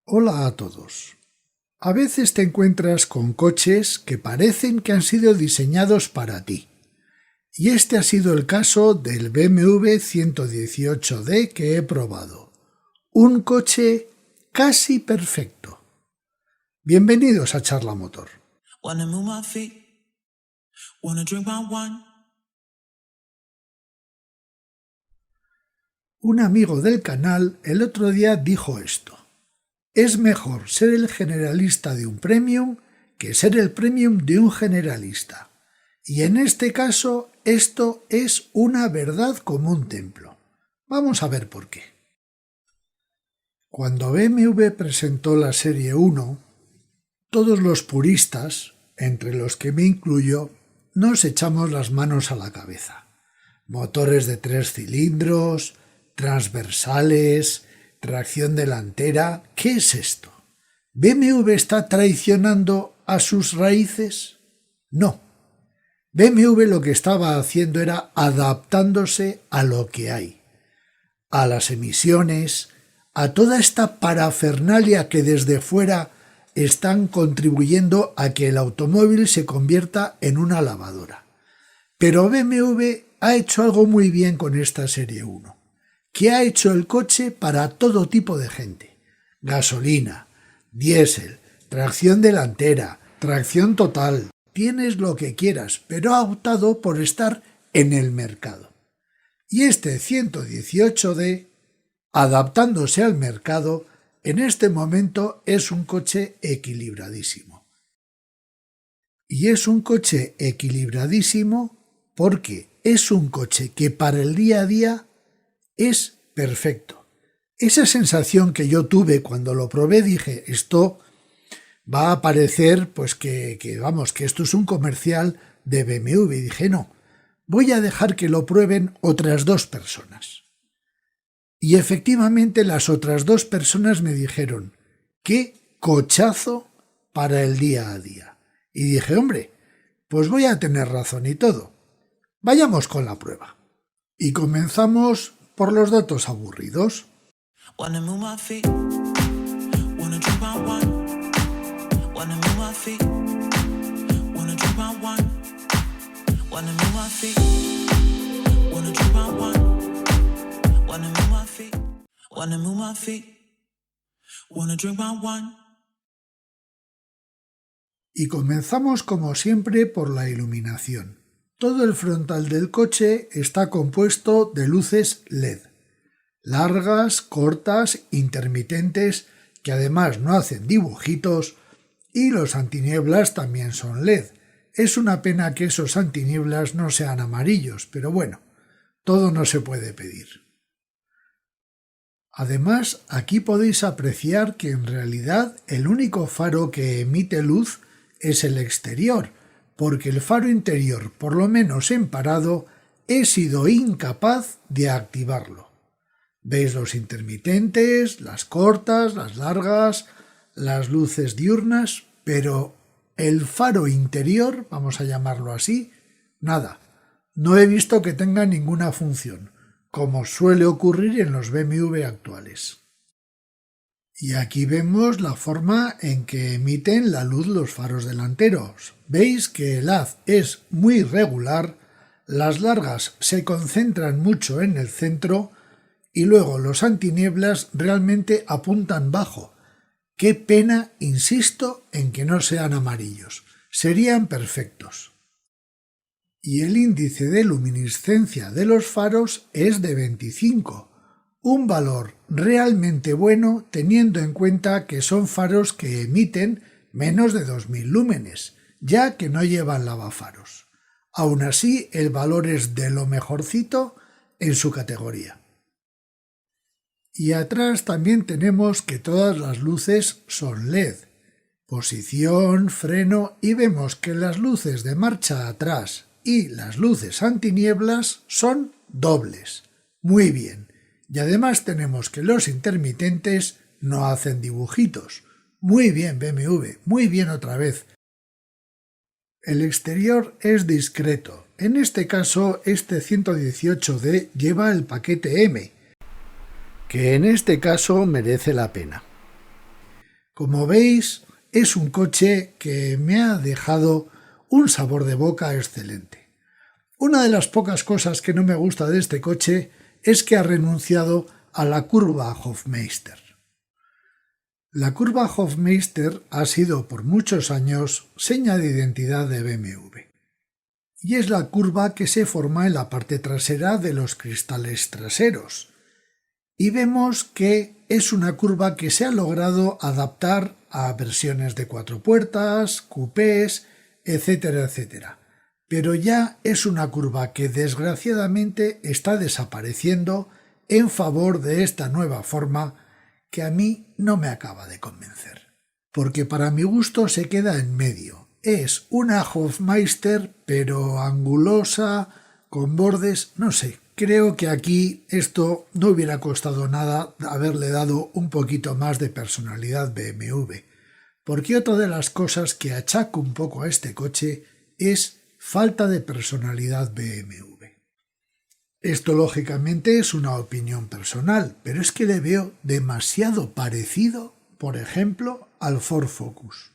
Hola a todos. A veces te encuentras con coches que parecen que han sido diseñados para ti. Y este ha sido el caso del BMW 118D que he probado. Un coche casi perfecto. Bienvenidos a Charla Motor. Un amigo del canal el otro día dijo esto. Es mejor ser el generalista de un premium que ser el premium de un generalista. Y en este caso, esto es una verdad como un templo. Vamos a ver por qué. Cuando BMW presentó la Serie 1, todos los puristas, entre los que me incluyo, nos echamos las manos a la cabeza. Motores de 3 cilindros, transversales, tracción delantera. ¿Qué es esto? ¿BMW está traicionando a sus raíces? No. BMW lo que estaba haciendo era adaptándose a lo que hay, a las emisiones, a toda esta parafernalia que desde fuera están contribuyendo a que el automóvil se convierta en una lavadora. Pero BMW ha hecho algo muy bien con esta Serie 1, que ha hecho el coche para todo tipo de gente. Gasolina, diésel, tracción delantera, tracción total. Tienes lo que quieras, pero ha optado por estar en el mercado. Y este 118D, adaptándose al mercado, en este momento es un coche equilibradísimo. Y es un coche equilibradísimo porque es un coche que para el día a día es perfecto. Esa sensación que yo tuve cuando lo probé, dije, esto va a parecer pues que esto es un comercial de BMW. Y dije, no, voy a dejar que lo prueben otras dos personas. Y efectivamente las otras dos personas me dijeron, qué cochazo para el día a día. Y dije, hombre, pues voy a tener razón y todo. Vayamos con la prueba. Y comenzamos por los datos aburridos. Y comenzamos como siempre por la iluminación. Todo el frontal del coche está compuesto de luces LED, largas, cortas, intermitentes, que además no hacen dibujitos, y los antinieblas también son LED. Es una pena que esos antinieblas no sean amarillos, pero bueno, todo no se puede pedir. Además, aquí podéis apreciar que en realidad el único faro que emite luz es el exterior, porque el faro interior, por lo menos en parado, he sido incapaz de activarlo. Veis los intermitentes, las cortas, las largas, las luces diurnas, pero el faro interior, vamos a llamarlo así, nada. No he visto que tenga ninguna función, como suele ocurrir en los BMW actuales. Y aquí vemos la forma en que emiten la luz los faros delanteros. Veis que el haz es muy regular, las largas se concentran mucho en el centro y luego los antinieblas realmente apuntan bajo. Qué pena, insisto, en que no sean amarillos. Serían perfectos. Y el índice de luminiscencia de los faros es de 25. Un valor realmente bueno teniendo en cuenta que son faros que emiten menos de 2000 lúmenes, ya que no llevan lavafaros. Aún así, el valor es de lo mejorcito en su categoría. Y atrás también tenemos que todas las luces son LED, posición, freno, y vemos que las luces de marcha atrás y las luces antinieblas son dobles. Muy bien. Y además tenemos que los intermitentes no hacen dibujitos. Muy bien, BMW, muy bien otra vez. El exterior es discreto. En este caso, este 118D lleva el paquete M, que en este caso merece la pena. Como veis, es un coche que me ha dejado un sabor de boca excelente. Una de las pocas cosas que no me gusta de este coche es que ha renunciado a la curva Hofmeister. La curva Hofmeister ha sido por muchos años seña de identidad de BMW. Y es la curva que se forma en la parte trasera de los cristales traseros. Y vemos que es una curva que se ha logrado adaptar a versiones de 4 puertas, coupés, etcétera, etcétera. Pero ya es una curva que desgraciadamente está desapareciendo en favor de esta nueva forma que a mí no me acaba de convencer. Porque para mi gusto se queda en medio. Es una Hofmeister pero angulosa, con bordes, no sé. Creo que aquí esto no hubiera costado nada haberle dado un poquito más de personalidad BMW. Porque otra de las cosas que achaco un poco a este coche es falta de personalidad BMW. Esto lógicamente es una opinión personal, pero es que le veo demasiado parecido, por ejemplo, al Ford Focus.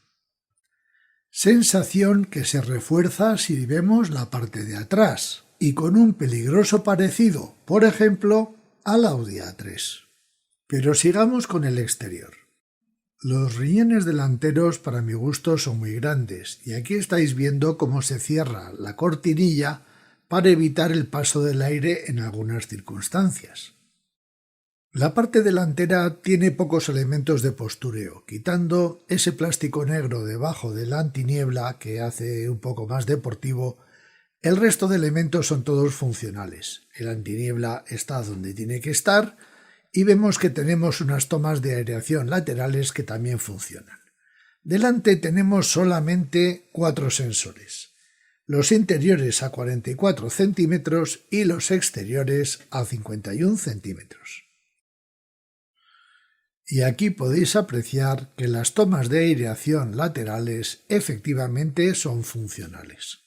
Sensación que se refuerza si vemos la parte de atrás, y con un peligroso parecido, por ejemplo, al Audi A3. Pero sigamos con el exterior. Los riñones delanteros para mi gusto son muy grandes, y aquí estáis viendo cómo se cierra la cortinilla para evitar el paso del aire en algunas circunstancias. La parte delantera tiene pocos elementos de postureo, quitando ese plástico negro debajo de la antiniebla que hace un poco más deportivo. El resto de elementos son todos funcionales. El antiniebla está donde tiene que estar y vemos que tenemos unas tomas de aireación laterales que también funcionan. Delante tenemos solamente 4 sensores. Los interiores a 44 centímetros y los exteriores a 51 centímetros. Y aquí podéis apreciar que las tomas de aireación laterales efectivamente son funcionales.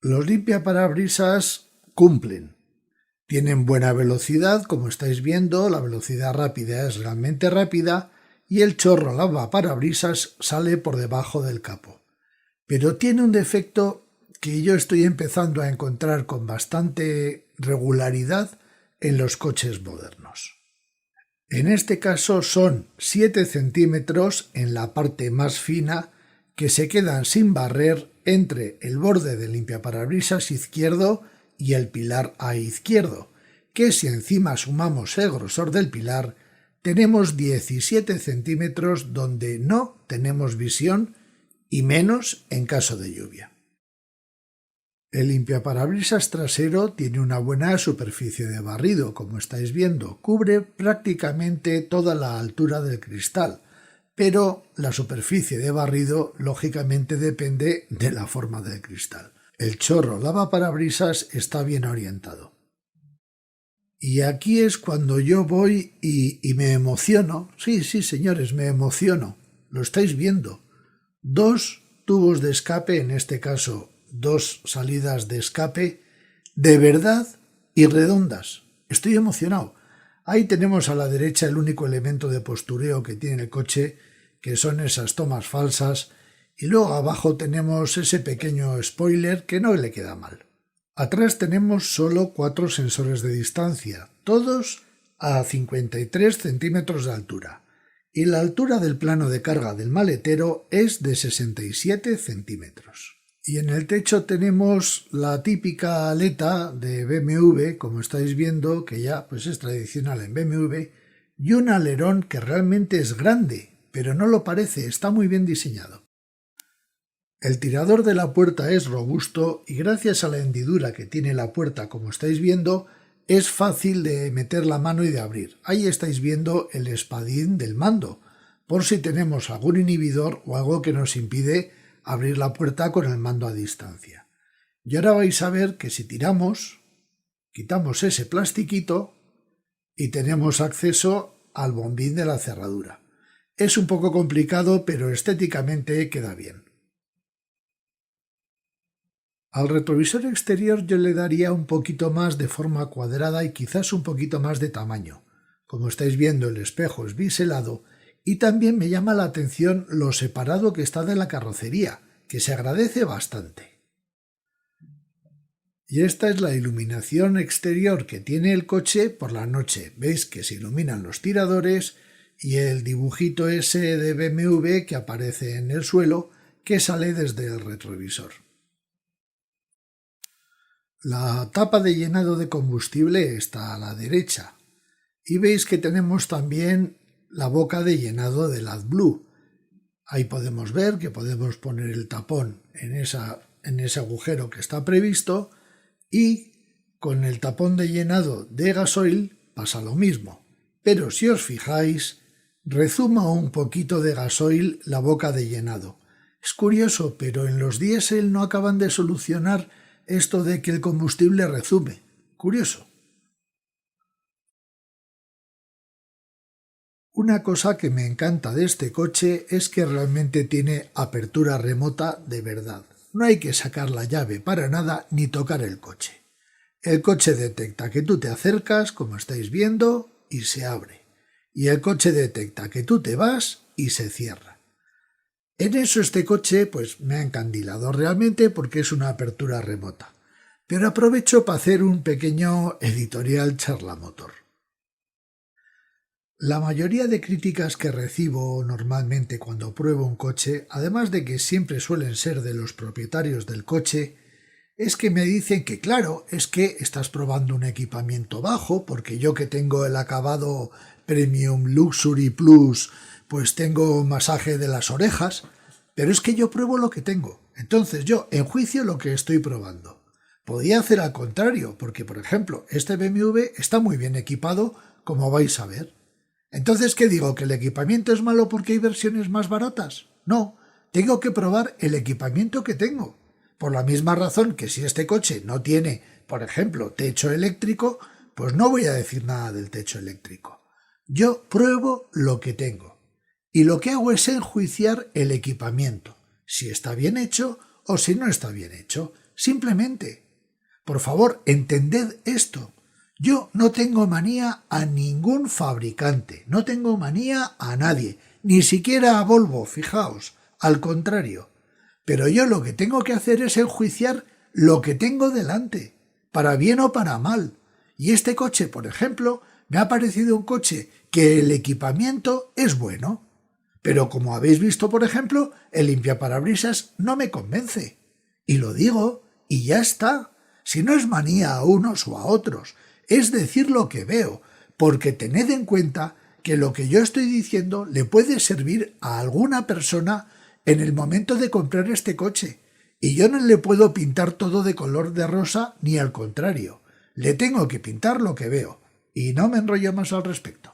Los limpiaparabrisas cumplen. Tienen buena velocidad, como estáis viendo, la velocidad rápida es realmente rápida y el chorro lavaparabrisas sale por debajo del capó. Pero tiene un defecto que yo estoy empezando a encontrar con bastante regularidad en los coches modernos. En este caso son 7 centímetros en la parte más fina que se quedan sin barrer entre el borde del limpiaparabrisas izquierdo y el pilar A izquierdo, que si encima sumamos el grosor del pilar, tenemos 17 centímetros donde no tenemos visión y menos en caso de lluvia. El limpiaparabrisas trasero tiene una buena superficie de barrido, como estáis viendo, cubre prácticamente toda la altura del cristal, pero la superficie de barrido lógicamente depende de la forma del cristal. El chorro lavaparabrisas está bien orientado. Y aquí es cuando yo voy y me emociono. Sí, señores, me emociono. Lo estáis viendo. 2 tubos de escape, en este caso 2 salidas de escape, de verdad y redondas. Estoy emocionado. Ahí tenemos a la derecha el único elemento de postureo que tiene el coche, que son esas tomas falsas, y luego abajo tenemos ese pequeño spoiler que no le queda mal. Atrás tenemos solo 4 sensores de distancia, todos a 53 centímetros de altura, y la altura del plano de carga del maletero es de 67 centímetros. Y en el techo tenemos la típica aleta de BMW, como estáis viendo, que ya pues es tradicional en BMW, y un alerón que realmente es grande, pero no lo parece, está muy bien diseñado. El tirador de la puerta es robusto y gracias a la hendidura que tiene la puerta, como estáis viendo, es fácil de meter la mano y de abrir. Ahí estáis viendo el espadín del mando, por si tenemos algún inhibidor o algo que nos impide abrir la puerta con el mando a distancia. Y ahora vais a ver que si tiramos, quitamos ese plastiquito y tenemos acceso al bombín de la cerradura. Es un poco complicado, pero estéticamente queda bien. Al retrovisor exterior yo le daría un poquito más de forma cuadrada y quizás un poquito más de tamaño, Como estáis viendo, el espejo es biselado y también me llama la atención lo separado que está de la carrocería, que se agradece bastante. Y esta es la iluminación exterior que tiene el coche por la noche. Veis que se iluminan los tiradores y el dibujito ese de BMW que aparece en el suelo que sale desde el retrovisor. La tapa de llenado de combustible está a la derecha y veis que tenemos también la boca de llenado del AdBlue. Ahí podemos ver que podemos poner el tapón en ese agujero que está previsto y con el tapón de llenado de gasoil pasa lo mismo. Pero si os fijáis, rezuma un poquito de gasoil la boca de llenado. Es curioso, pero en los diésel no acaban de solucionar esto de que el combustible rezume. Curioso. Una cosa que me encanta de este coche es que realmente tiene apertura remota de verdad. No hay que sacar la llave para nada ni tocar el coche. El coche detecta que tú te acercas, como estáis viendo, y se abre. Y el coche detecta que tú te vas y se cierra. En eso este coche pues me ha encandilado realmente porque es una apertura remota. Pero aprovecho para hacer un pequeño editorial charlamotor. La mayoría de críticas que recibo normalmente cuando pruebo un coche, además de que siempre suelen ser de los propietarios del coche, es que me dicen que claro, es que estás probando un equipamiento bajo, porque yo que tengo el acabado Premium Luxury Plus, pues tengo masaje de las orejas, pero es que yo pruebo lo que tengo. Entonces yo enjuicio lo que estoy probando. Podría hacer al contrario, porque por ejemplo, este BMW está muy bien equipado, como vais a ver. Entonces, ¿qué digo? ¿Que el equipamiento es malo porque hay versiones más baratas? No, tengo que probar el equipamiento que tengo. Por la misma razón que si este coche no tiene, por ejemplo, techo eléctrico, pues no voy a decir nada del techo eléctrico. Yo pruebo lo que tengo. Y lo que hago es enjuiciar el equipamiento, si está bien hecho o si no está bien hecho. Simplemente. Por favor, entended esto. Yo no tengo manía a ningún fabricante, no tengo manía a nadie, ni siquiera a Volvo, fijaos, al contrario. Pero yo lo que tengo que hacer es enjuiciar lo que tengo delante, para bien o para mal. Y este coche, por ejemplo, me ha parecido un coche que el equipamiento es bueno. Pero como habéis visto, por ejemplo, el limpiaparabrisas no me convence. Y lo digo, y ya está. Si no es manía a unos o a otros, es decir lo que veo, porque tened en cuenta que lo que yo estoy diciendo le puede servir a alguna persona en el momento de comprar este coche. Y yo no le puedo pintar todo de color de rosa ni al contrario. Le tengo que pintar lo que veo. Y no me enrollo más al respecto.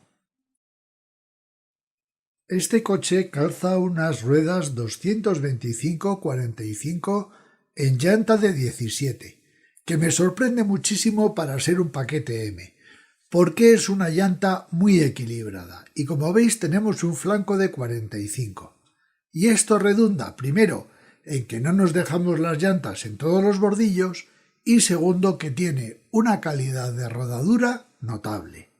Este coche calza unas ruedas 225/45 en llanta de 17, que me sorprende muchísimo para ser un paquete M, porque es una llanta muy equilibrada y como veis tenemos un flanco de 45. Y esto redunda, primero, en que no nos dejamos las llantas en todos los bordillos y segundo, que tiene una calidad de rodadura notable.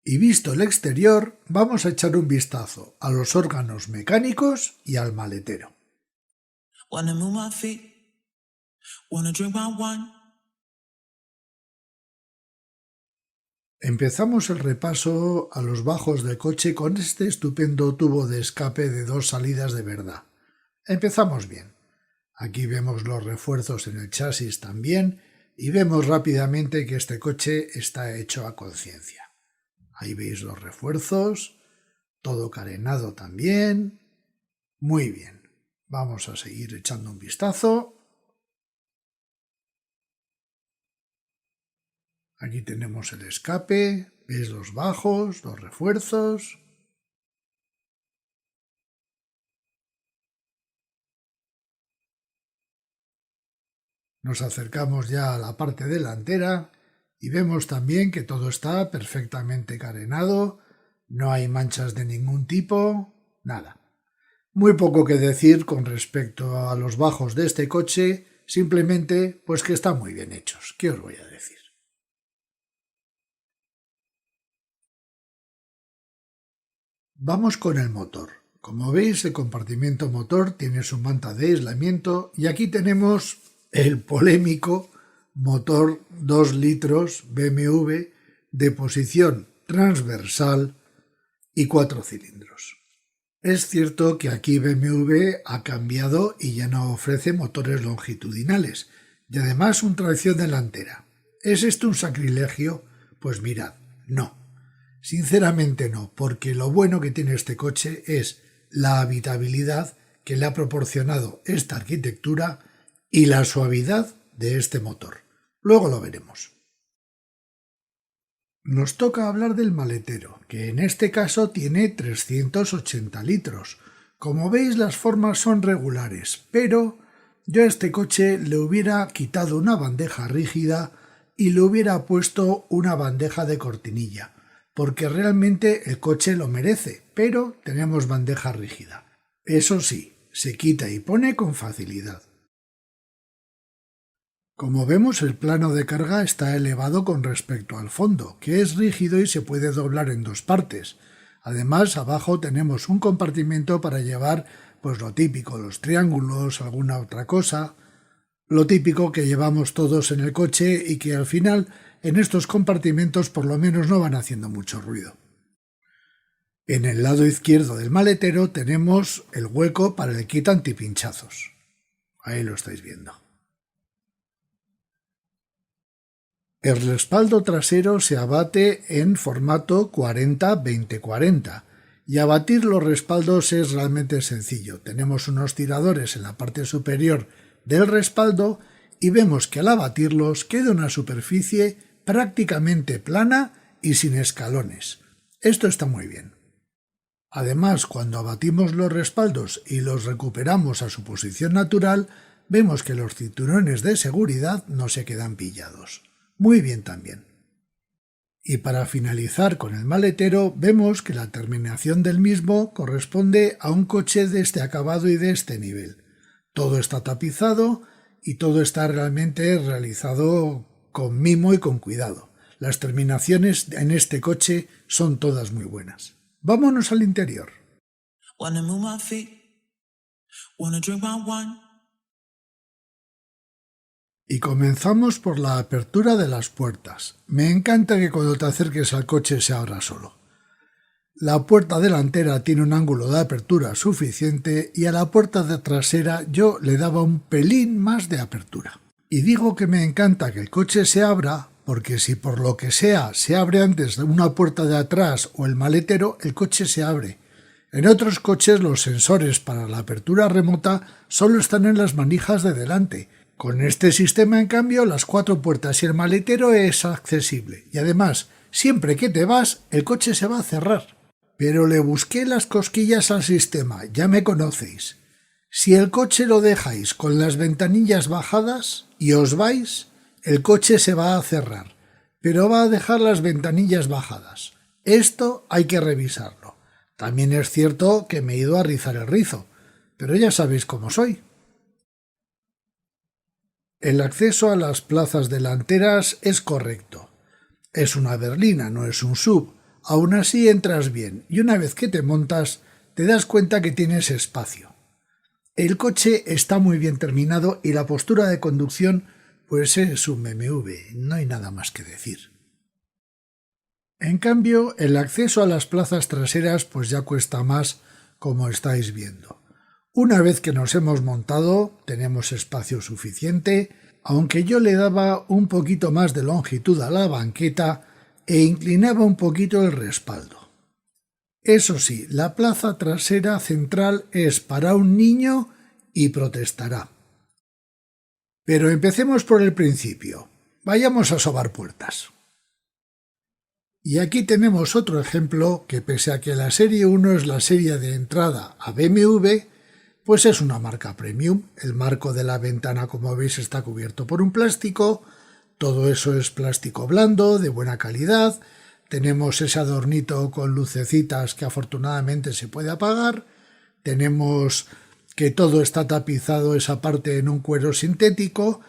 Y visto el exterior, vamos a echar un vistazo a los órganos mecánicos y al maletero. Empezamos el repaso a los bajos del coche con este estupendo tubo de escape de 2 salidas de verdad. Empezamos bien. Aquí vemos los refuerzos en el chasis también y vemos rápidamente que este coche está hecho a conciencia. Ahí veis los refuerzos, todo carenado también. Muy bien. Vamos a seguir echando un vistazo. Aquí tenemos el escape, veis los bajos, los refuerzos. Nos acercamos ya a la parte delantera y vemos también que todo está perfectamente carenado, no hay manchas de ningún tipo, nada. Muy poco que decir con respecto a los bajos de este coche, simplemente pues que están muy bien hechos. ¿Qué os voy a decir? Vamos con el motor. Como veis, el compartimento motor tiene su manta de aislamiento y aquí tenemos el polémico motor 2 litros BMW de posición transversal y 4 cilindros. Es cierto que aquí BMW ha cambiado y ya no ofrece motores longitudinales y además una tracción delantera. ¿Es esto un sacrilegio? Pues mirad, no. Sinceramente no, porque lo bueno que tiene este coche es la habitabilidad que le ha proporcionado esta arquitectura y la suavidad de este motor. Luego lo veremos. Nos toca hablar del maletero, que en este caso tiene 380 litros. Como veis, las formas son regulares, pero yo a este coche le hubiera quitado una bandeja rígida y le hubiera puesto una bandeja de cortinilla, porque realmente el coche lo merece, pero tenemos bandeja rígida. Eso sí, se quita y pone con facilidad. Como vemos, el plano de carga está elevado con respecto al fondo, que es rígido y se puede doblar en dos partes. Además, abajo tenemos un compartimento para llevar pues lo típico, los triángulos, alguna otra cosa, lo típico que llevamos todos en el coche y que al final en estos compartimentos por lo menos no van haciendo mucho ruido. En el lado izquierdo del maletero tenemos el hueco para el kit antipinchazos. Ahí lo estáis viendo. El respaldo trasero se abate en formato 40-20-40 y abatir los respaldos es realmente sencillo. Tenemos unos tiradores en la parte superior del respaldo y vemos que al abatirlos queda una superficie prácticamente plana y sin escalones. Esto está muy bien. Además, cuando abatimos los respaldos y los recuperamos a su posición natural, vemos que los cinturones de seguridad no se quedan pillados. Muy bien también. Y para finalizar con el maletero, vemos que la terminación del mismo corresponde a un coche de este acabado y de este nivel. Todo está tapizado y todo está realmente realizado con mimo y con cuidado. Las terminaciones en este coche son todas muy buenas. Vámonos al interior. Y comenzamos por la apertura de las puertas. Me encanta que cuando te acerques al coche se abra solo. La puerta delantera tiene un ángulo de apertura suficiente y a la puerta trasera yo le daba un pelín más de apertura. Y digo que me encanta que el coche se abra porque si por lo que sea se abre antes de una puerta de atrás o el maletero, el coche se abre. En otros coches los sensores para la apertura remota solo están en las manijas de delante. Con este sistema, en cambio, las 4 puertas y el maletero es accesible y además, siempre que te vas, el coche se va a cerrar. Pero le busqué las cosquillas al sistema, ya me conocéis. Si el coche lo dejáis con las ventanillas bajadas y os vais, el coche se va a cerrar, pero va a dejar las ventanillas bajadas. Esto hay que revisarlo. También es cierto que me he ido a rizar el rizo, pero ya sabéis cómo soy. El acceso a las plazas delanteras es correcto. Es una berlina, no es un SUV. Aún así entras bien y una vez que te montas te das cuenta que tienes espacio. El coche está muy bien terminado y la postura de conducción pues es un BMW, no hay nada más que decir. En cambio, el acceso a las plazas traseras pues ya cuesta más, como estáis viendo. Una vez que nos hemos montado, tenemos espacio suficiente, aunque yo le daba un poquito más de longitud a la banqueta e inclinaba un poquito el respaldo. Eso sí, la plaza trasera central es para un niño y protestará. Pero empecemos por el principio. Vayamos a sobar puertas. Y aquí tenemos otro ejemplo que pese a que la serie 1 es la serie de entrada a BMW, pues es una marca premium. El marco de la ventana, como veis, está cubierto por un plástico. Todo eso es plástico blando, de buena calidad. Tenemos ese adornito con lucecitas que afortunadamente se puede apagar. Tenemos que todo está tapizado esa parte en un cuero sintético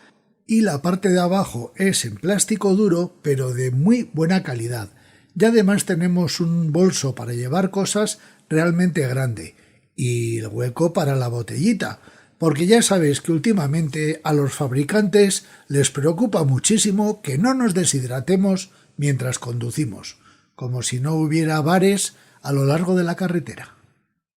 y la parte de abajo es en plástico duro, pero de muy buena calidad. Y además tenemos un bolso para llevar cosas realmente grande y el hueco para la botellita, porque ya sabéis que últimamente a los fabricantes les preocupa muchísimo que no nos deshidratemos mientras conducimos, como si no hubiera bares a lo largo de la carretera.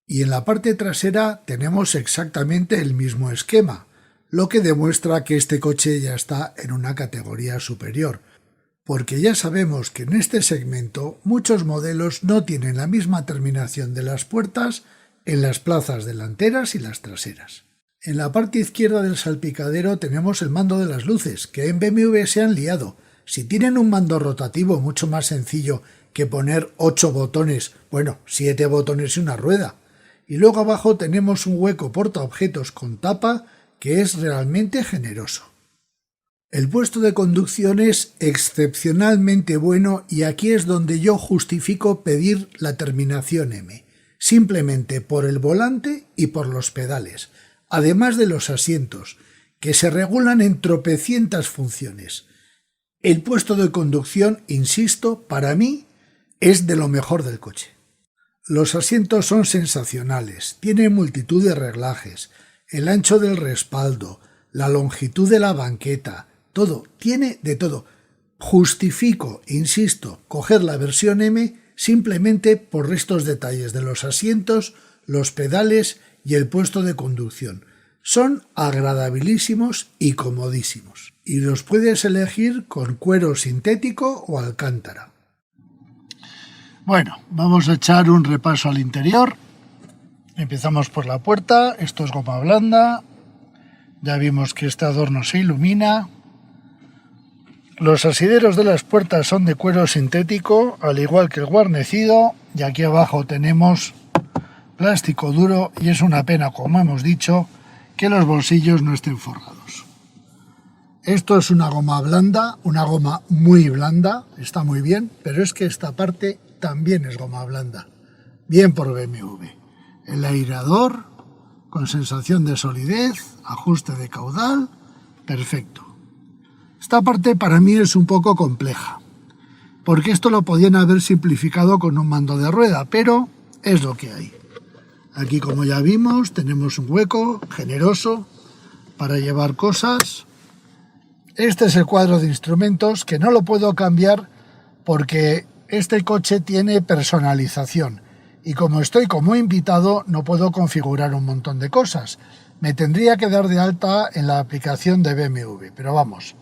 Y en la parte trasera tenemos exactamente el mismo esquema, lo que demuestra que este coche ya está en una categoría superior, porque ya sabemos que en este segmento muchos modelos no tienen la misma terminación de las puertas en las plazas delanteras y las traseras. En la parte izquierda del salpicadero tenemos el mando de las luces, que en BMW se han liado. Si tienen un mando rotativo mucho más sencillo que poner 8 botones, 7 botones y una rueda. Y luego abajo tenemos un hueco portaobjetos con tapa que es realmente generoso. El puesto de conducción es excepcionalmente bueno y aquí es donde yo justifico pedir la terminación M, simplemente por el volante y por los pedales, además de los asientos, que se regulan en tropecientas funciones. El puesto de conducción, insisto, para mí es de lo mejor del coche. Los asientos son sensacionales, tienen multitud de reglajes, el ancho del respaldo, la longitud de la banqueta, todo, tiene de todo. Justifico, insisto, coger la versión M simplemente por estos detalles de los asientos, los pedales y el puesto de conducción. Son agradabilísimos y comodísimos. Y los puedes elegir con cuero sintético o alcántara. Bueno, vamos a echar un repaso al interior. Empezamos por la puerta. Esto es goma blanda. Ya vimos que este adorno se ilumina. Los asideros de las puertas son de cuero sintético, al igual que el guarnecido. Y aquí abajo tenemos plástico duro y es una pena, como hemos dicho, que los bolsillos no estén forrados. Esto es una goma blanda, una goma muy blanda, está muy bien, pero es que esta parte también es goma blanda. Bien por BMW. El aireador con sensación de solidez, ajuste de caudal, perfecto. Esta parte para mí es un poco compleja, porque esto lo podían haber simplificado con un mando de rueda, pero es lo que hay. Aquí, como ya vimos, tenemos un hueco generoso para llevar cosas. Este es el cuadro de instrumentos, que no lo puedo cambiar porque este coche tiene personalización. Y como estoy como invitado, no puedo configurar un montón de cosas. Me tendría que dar de alta en la aplicación de BMW. Pero vamos,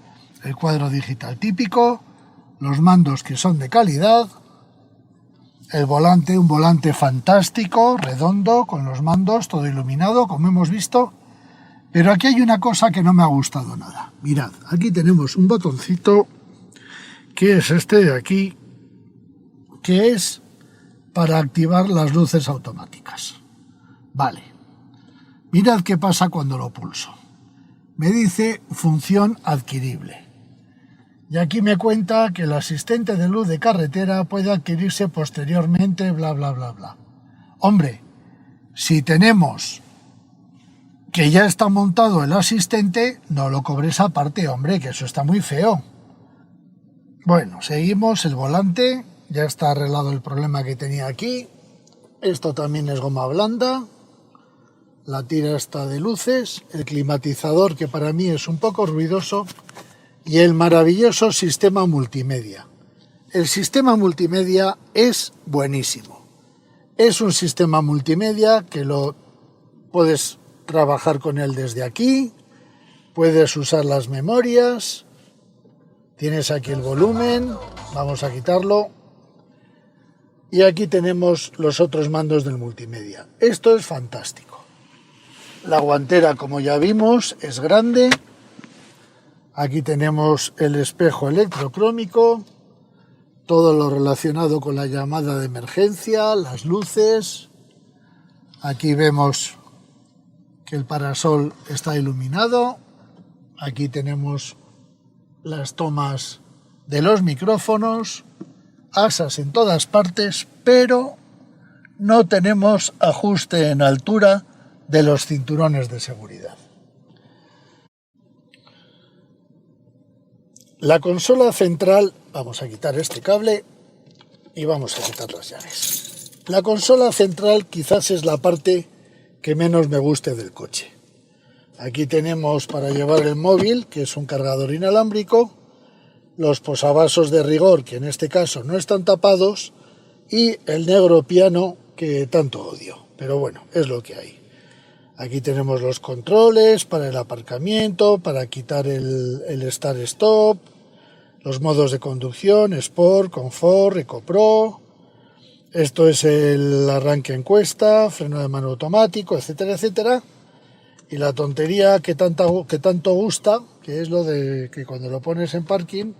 el cuadro digital típico, los mandos que son de calidad, el volante, un volante fantástico, redondo, con los mandos, todo iluminado, como hemos visto. Pero aquí hay una cosa que no me ha gustado nada. Mirad, aquí tenemos un botoncito, que es este de aquí, que es para activar las luces automáticas. Vale. Mirad qué pasa cuando lo pulso. Me dice función adquirible. Y aquí me cuenta que el asistente de luz de carretera puede adquirirse posteriormente, bla, bla, bla, bla. Hombre, si tenemos que ya está montado el asistente, no lo cobres aparte, hombre, que eso está muy feo. Bueno, seguimos, el volante, ya está arreglado el problema que tenía aquí. Esto también es goma blanda. La tira está de luces, el climatizador, que para mí es un poco ruidoso, y el maravilloso sistema multimedia. El sistema multimedia es buenísimo. Es un sistema multimedia que lo puedes trabajar con él desde aquí, puedes usar las memorias, tienes aquí el volumen, vamos a quitarlo, y aquí tenemos los otros mandos del multimedia. Esto es fantástico. La guantera, como ya vimos, es grande. Aquí tenemos el espejo electrocrómico, todo lo relacionado con la llamada de emergencia, las luces. Aquí vemos que el parasol está iluminado. Aquí tenemos las tomas de los micrófonos, asas en todas partes, pero no tenemos ajuste en altura de los cinturones de seguridad. La consola central, vamos a quitar este cable, y vamos a quitar las llaves. La consola central quizás es la parte que menos me guste del coche. Aquí tenemos para llevar el móvil, que es un cargador inalámbrico, los posavasos de rigor, que en este caso no están tapados, y el negro piano que tanto odio, pero bueno, es lo que hay. Aquí tenemos los controles para el aparcamiento, para quitar el Start-Stop, los modos de conducción, Sport, Confort, EcoPro. Esto es el arranque en cuesta, freno de mano automático, etcétera, etcétera. Y la tontería que tanto gusta, que es lo de que cuando lo pones en parking,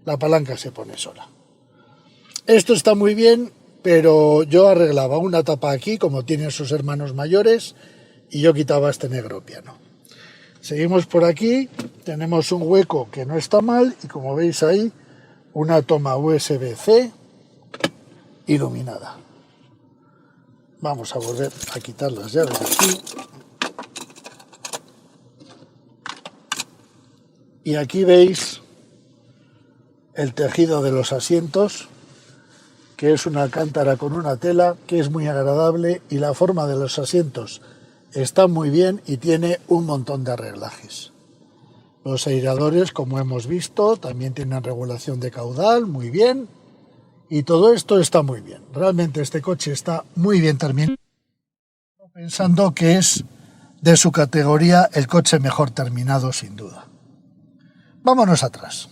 la palanca se pone sola. Esto está muy bien, pero yo arreglaba una tapa aquí, como tienen sus hermanos mayores, y yo quitaba este negro piano. Seguimos por aquí, tenemos un hueco que no está mal, y como veis ahí, una toma USB-C iluminada. Vamos a volver a quitar las llaves de aquí. Y aquí veis el tejido de los asientos, que es una alcántara con una tela que es muy agradable, y la forma de los asientos está muy bien y tiene un montón de arreglajes. Los aireadores, como hemos visto, también tienen regulación de caudal, muy bien, y todo esto está muy bien. Realmente este coche está muy bien terminado, pensando que es de su categoría el coche mejor terminado sin duda. Vámonos atrás.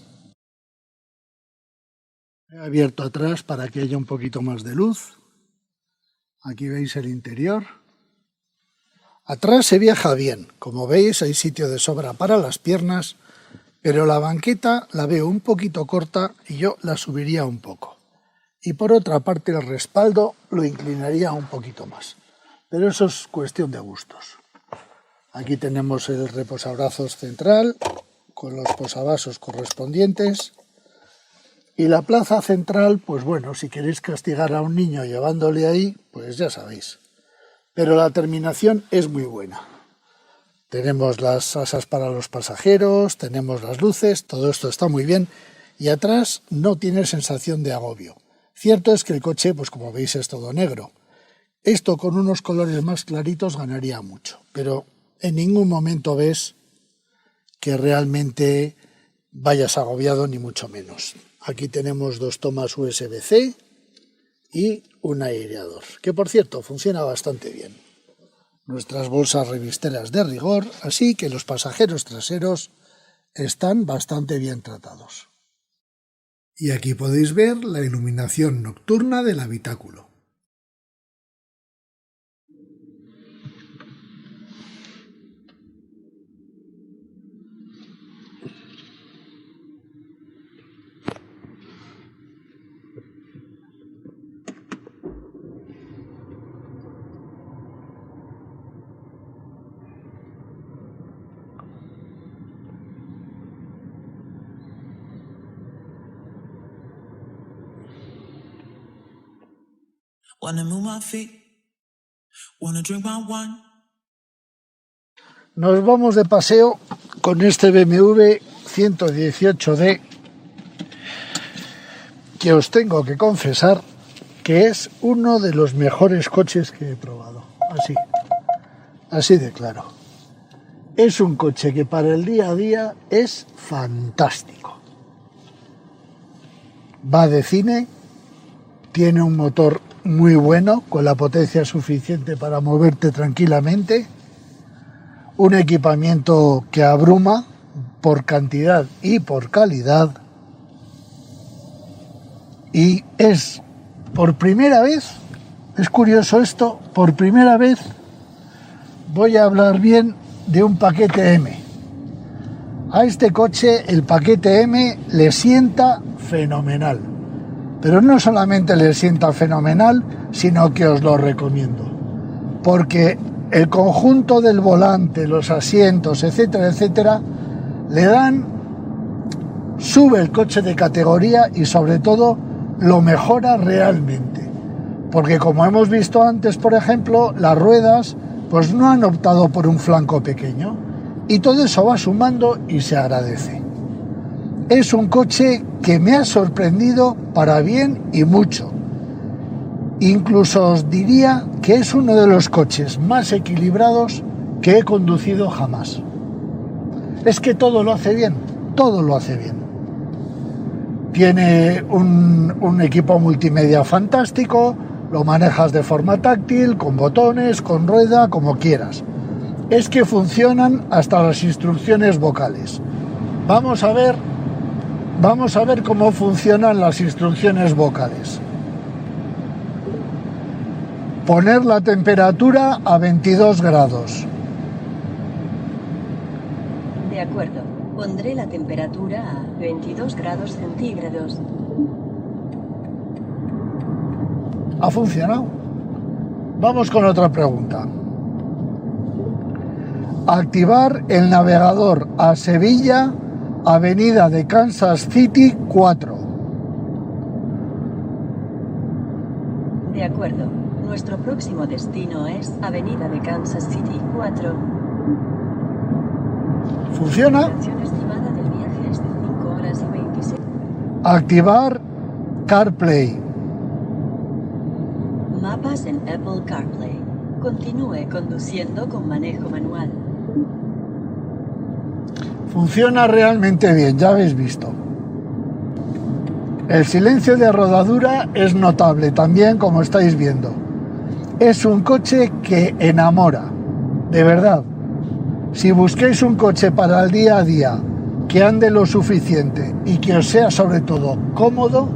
He abierto atrás para que haya un poquito más de luz. Aquí veis el interior. Atrás se viaja bien. Como veis, hay sitio de sobra para las piernas, pero la banqueta la veo un poquito corta y yo la subiría un poco. Y por otra parte, el respaldo lo inclinaría un poquito más. Pero eso es cuestión de gustos. Aquí tenemos el reposabrazos central, con los posavasos correspondientes, y la plaza central, pues bueno, si queréis castigar a un niño llevándole ahí, pues ya sabéis, pero la terminación es muy buena. Tenemos las asas para los pasajeros, tenemos las luces, todo esto está muy bien, y atrás no tiene sensación de agobio. Cierto es que el coche, pues como veis, es todo negro. Esto con unos colores más claritos ganaría mucho, pero en ningún momento ves que realmente vayas agobiado, ni mucho menos. Aquí tenemos dos tomas USB-C y un aireador, que por cierto funciona bastante bien. Nuestras bolsas revisteras de rigor, así que los pasajeros traseros están bastante bien tratados. Y aquí podéis ver la iluminación nocturna del habitáculo. Nos vamos de paseo con este BMW 118D, que os tengo que confesar que es uno de los mejores coches que he probado. Así de claro. Es un coche que para el día a día es fantástico. Va de cine, tiene un motor muy bueno, con la potencia suficiente para moverte tranquilamente, un equipamiento que abruma por cantidad y por calidad, y es por primera vez, es curioso esto, por primera vez voy a hablar bien de un paquete M. A este coche el paquete M le sienta fenomenal. Pero no solamente le sienta fenomenal, sino que os lo recomiendo. Porque el conjunto del volante, los asientos, etcétera, etcétera, sube el coche de categoría y sobre todo lo mejora realmente. Porque como hemos visto antes, por ejemplo, las ruedas pues no han optado por un flanco pequeño. Y todo eso va sumando y se agradece. Es un coche que me ha sorprendido para bien y mucho. Incluso os diría que es uno de los coches más equilibrados que he conducido jamás. Es que todo lo hace bien, todo lo hace bien. Tiene un equipo multimedia fantástico, lo manejas de forma táctil, con botones, con rueda, como quieras. Es que funcionan hasta las instrucciones vocales. Vamos a ver cómo funcionan las instrucciones vocales. Poner la temperatura a 22 grados. De acuerdo. Pondré la temperatura a 22 grados centígrados. ¿Ha funcionado? Vamos con otra pregunta. Activar el navegador a Sevilla, Avenida de Kansas City 4. De acuerdo. Nuestro próximo destino es Avenida de Kansas City 4. ¿Funciona? La duración estimada del viaje es de 5 horas y 26. Activar CarPlay. Mapas en Apple CarPlay. Continúe conduciendo con manejo manual. Funciona realmente bien, ya habéis visto. El silencio de rodadura es notable también, como estáis viendo. Es un coche que enamora, de verdad. Si busquéis un coche para el día a día, que ande lo suficiente y que os sea sobre todo cómodo,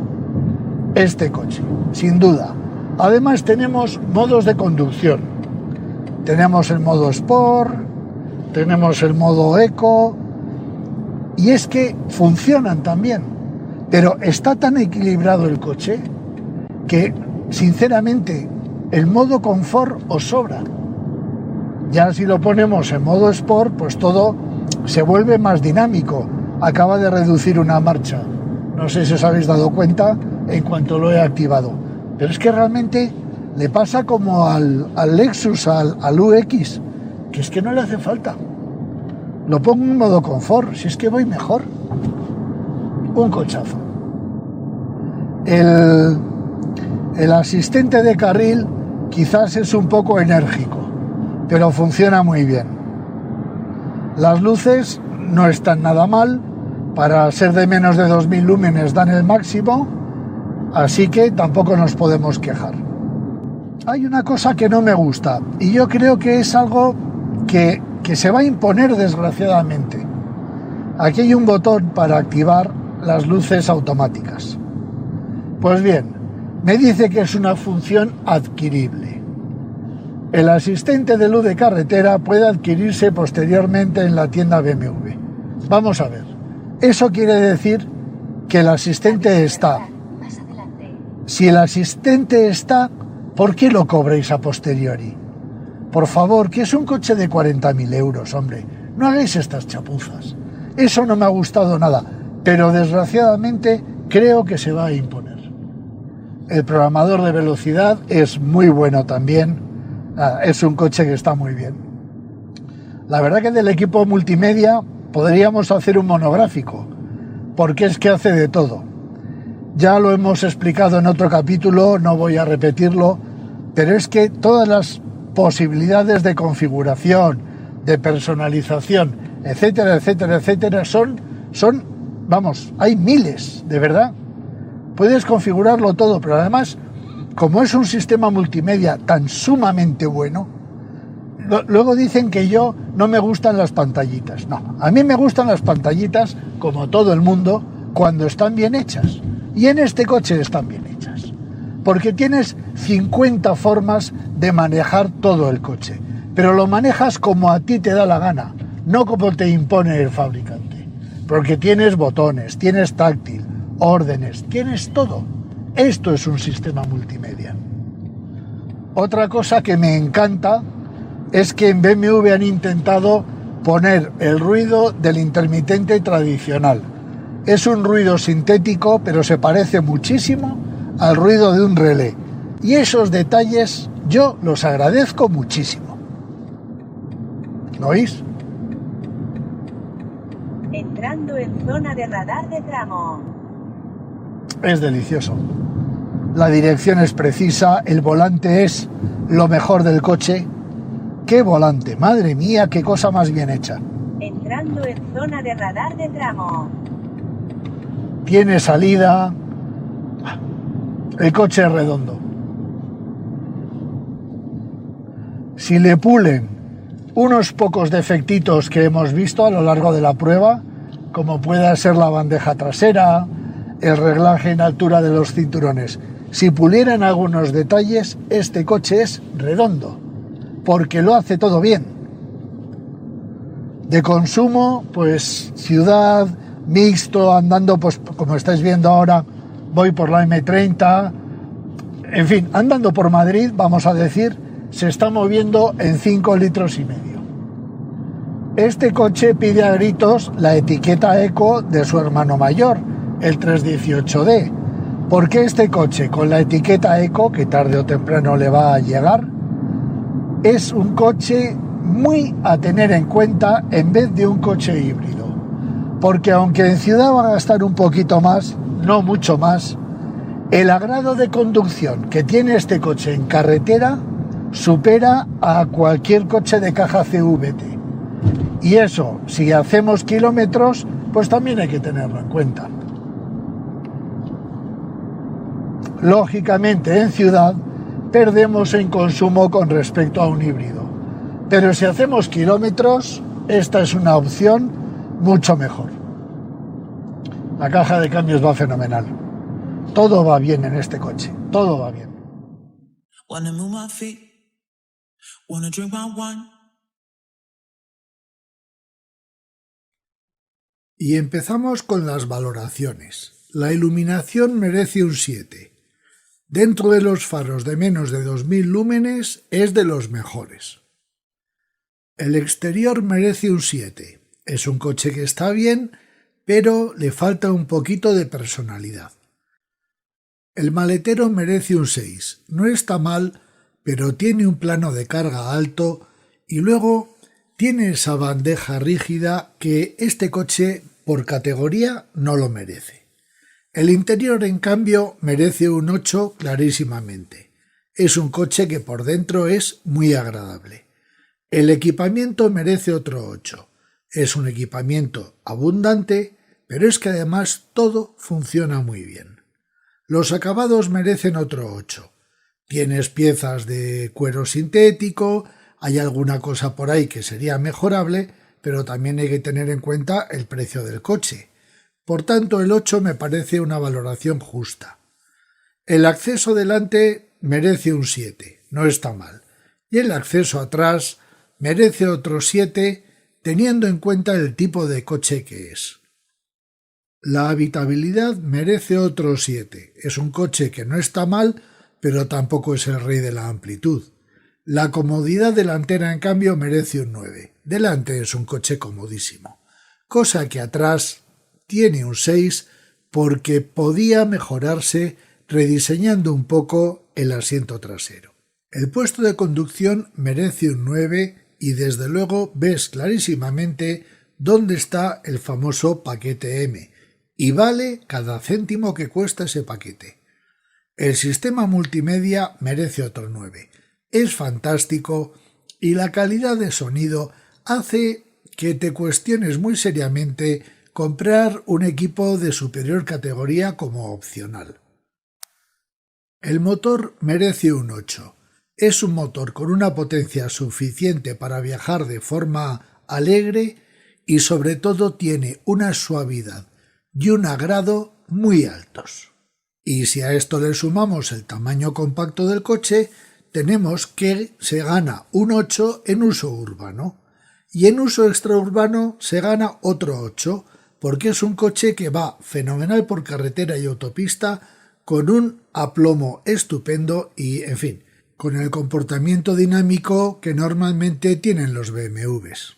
este coche, sin duda. Además tenemos modos de conducción. Tenemos el modo Sport, tenemos el modo Eco, y es que funcionan también. Pero está tan equilibrado el coche que, sinceramente, el modo confort os sobra. Ya si lo ponemos en modo Sport, pues todo se vuelve más dinámico. Acaba de reducir una marcha. No sé si os habéis dado cuenta en cuanto lo he activado. Pero es que realmente le pasa como al Lexus, al UX, que es que no le hace falta. Lo pongo en modo confort, si es que voy mejor. Un cochazo. El asistente de carril quizás es un poco enérgico, pero funciona muy bien. Las luces no están nada mal, para ser de menos de 2000 lúmenes dan el máximo, así que tampoco nos podemos quejar. Hay una cosa que no me gusta, y yo creo que es algo que se va a imponer desgraciadamente. Aquí hay un botón para activar las luces automáticas. Pues bien, me dice que es una función adquirible. El asistente de luz de carretera puede adquirirse posteriormente en la tienda BMW. Vamos a ver. Eso quiere decir que el asistente está. Si el asistente está, ¿por qué lo cobréis a posteriori? Por favor, que es un coche de 40.000 euros, hombre. No hagáis estas chapuzas. Eso no me ha gustado nada, pero desgraciadamente creo que se va a imponer. El programador de velocidad es muy bueno también. Es un coche que está muy bien. La verdad que del equipo multimedia podríamos hacer un monográfico, porque es que hace de todo. Ya lo hemos explicado en otro capítulo, no voy a repetirlo, pero es que todas las posibilidades de configuración, de personalización, etcétera, etcétera, etcétera, vamos, hay miles, de verdad. Puedes configurarlo todo, pero además, como es un sistema multimedia tan sumamente bueno, luego dicen que yo no me gustan las pantallitas. No, a mí me gustan las pantallitas, como todo el mundo, cuando están bien hechas. Y en este coche están bien hechas. Porque tienes 50 formas de manejar todo el coche. Pero lo manejas como a ti te da la gana, no como te impone el fabricante. Porque tienes botones, tienes táctil, órdenes, tienes todo. Esto es un sistema multimedia. Otra cosa que me encanta es que en BMW han intentado poner el ruido del intermitente tradicional. Es un ruido sintético, pero se parece muchísimo al ruido de un relé. Y esos detalles yo los agradezco muchísimo. ¿Lo oís? Entrando en zona de radar de tramo. Es delicioso. la dirección es precisa, el volante es lo mejor del coche. ¡Qué volante! ¡Madre mía, qué cosa más bien hecha! Entrando en zona de radar de tramo. Tiene salida. El coche es redondo. Si le pulen unos pocos defectitos que hemos visto a lo largo de la prueba, como pueda ser la bandeja trasera, el reglaje en altura de los cinturones, si pulieran algunos detalles, este coche es redondo, porque lo hace todo bien. De consumo, pues ciudad, mixto, andando, pues como estáis viendo ahora, voy por la M30, en fin, andando por Madrid, vamos a decir, se está moviendo en 5,5 litros. Este coche pide a gritos la etiqueta Eco de su hermano mayor, el 318D, porque este coche con la etiqueta Eco, que tarde o temprano le va a llegar, es un coche muy a tener en cuenta en vez de un coche híbrido, porque aunque en ciudad va a gastar un poquito más, no mucho más, el agrado de conducción que tiene este coche en carretera supera a cualquier coche de caja CVT. Y eso, si hacemos kilómetros, pues también hay que tenerlo en cuenta. Lógicamente, en ciudad perdemos en consumo con respecto a un híbrido. Pero si hacemos kilómetros, esta es una opción mucho mejor. La caja de cambios va fenomenal. Todo va bien en este coche, todo va bien. Y empezamos con las valoraciones. La iluminación merece un 7. Dentro de los faros de menos de 2000 lúmenes es de los mejores. El exterior merece un 7. Es un coche que está bien, pero le falta un poquito de personalidad. El maletero merece un 6. No está mal, pero tiene un plano de carga alto y luego tiene esa bandeja rígida que este coche por categoría no lo merece. El interior, en cambio, merece un 8 clarísimamente. Es un coche que por dentro es muy agradable. El equipamiento merece otro 8. Es un equipamiento abundante, pero es que además todo funciona muy bien. Los acabados merecen otro 8. Tienes piezas de cuero sintético, hay alguna cosa por ahí que sería mejorable, pero también hay que tener en cuenta el precio del coche. Por tanto, el 8 me parece una valoración justa. El acceso delante merece un 7, no está mal. Y el acceso atrás merece otro 7, teniendo en cuenta el tipo de coche que es. La habitabilidad merece otro 7. Es un coche que no está mal, pero tampoco es el rey de la amplitud. La comodidad delantera, en cambio, merece un 9. Delante es un coche comodísimo. Cosa que atrás tiene un 6 porque podía mejorarse rediseñando un poco el asiento trasero. El puesto de conducción merece un 9 y desde luego ves clarísimamente dónde está el famoso paquete M y vale cada céntimo que cuesta ese paquete. El sistema multimedia merece otro 9. Es fantástico y la calidad de sonido hace que te cuestiones muy seriamente comprar un equipo de superior categoría como opcional. El motor merece un 8. Es un motor con una potencia suficiente para viajar de forma alegre y sobre todo tiene una suavidad y un agrado muy altos. Y si a esto le sumamos el tamaño compacto del coche, tenemos que se gana un 8 en uso urbano y en uso extraurbano se gana otro 8 porque es un coche que va fenomenal por carretera y autopista con un aplomo estupendo y, en fin, con el comportamiento dinámico que normalmente tienen los BMWs.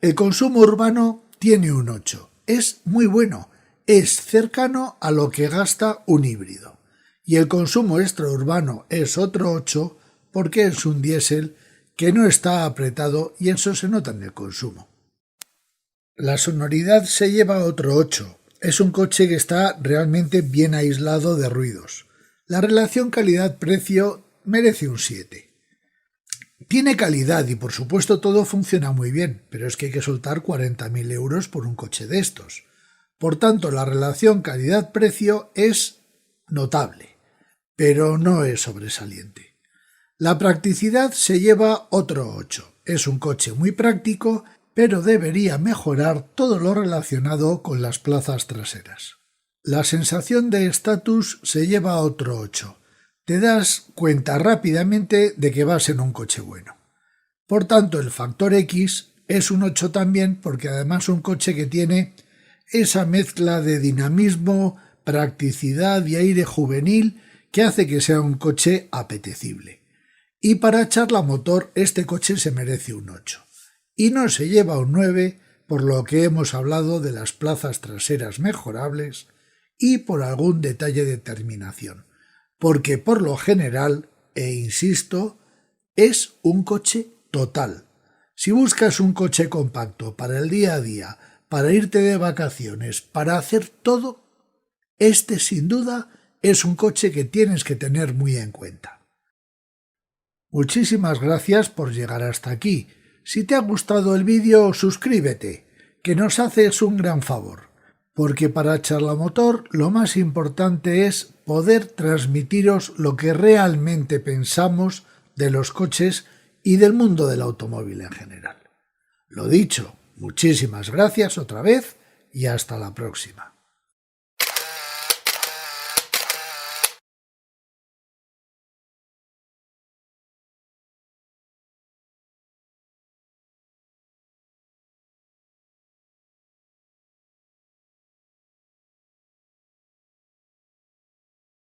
El consumo urbano tiene un 8. Es muy bueno, es cercano a lo que gasta un híbrido. Y el consumo extraurbano es otro 8 porque es un diésel que no está apretado y eso se nota en el consumo. La sonoridad se lleva otro 8. Es un coche que está realmente bien aislado de ruidos. La relación calidad-precio merece un 7. Tiene calidad y por supuesto todo funciona muy bien, pero es que hay que soltar 40.000 euros por un coche de estos. Por tanto, la relación calidad-precio es notable, pero no es sobresaliente. La practicidad se lleva otro 8. Es un coche muy práctico, pero debería mejorar todo lo relacionado con las plazas traseras. La sensación de estatus se lleva otro 8. Te das cuenta rápidamente de que vas en un coche bueno. Por tanto, el factor X es un 8 también, porque además es un coche que tiene esa mezcla de dinamismo, practicidad y aire juvenil que hace que sea un coche apetecible. Y para charla motor, este coche se merece un 8. Y no se lleva un 9 por lo que hemos hablado de las plazas traseras mejorables y por algún detalle de terminación, porque por lo general, e insisto, es un coche total. Si buscas un coche compacto para el día a día, para irte de vacaciones, para hacer todo, este sin duda es un coche que tienes que tener muy en cuenta. Muchísimas gracias por llegar hasta aquí. Si te ha gustado el vídeo, suscríbete, que nos haces un gran favor, porque para Charlamotor lo más importante es poder transmitiros lo que realmente pensamos de los coches y del mundo del automóvil en general. Lo dicho, muchísimas gracias otra vez y hasta la próxima.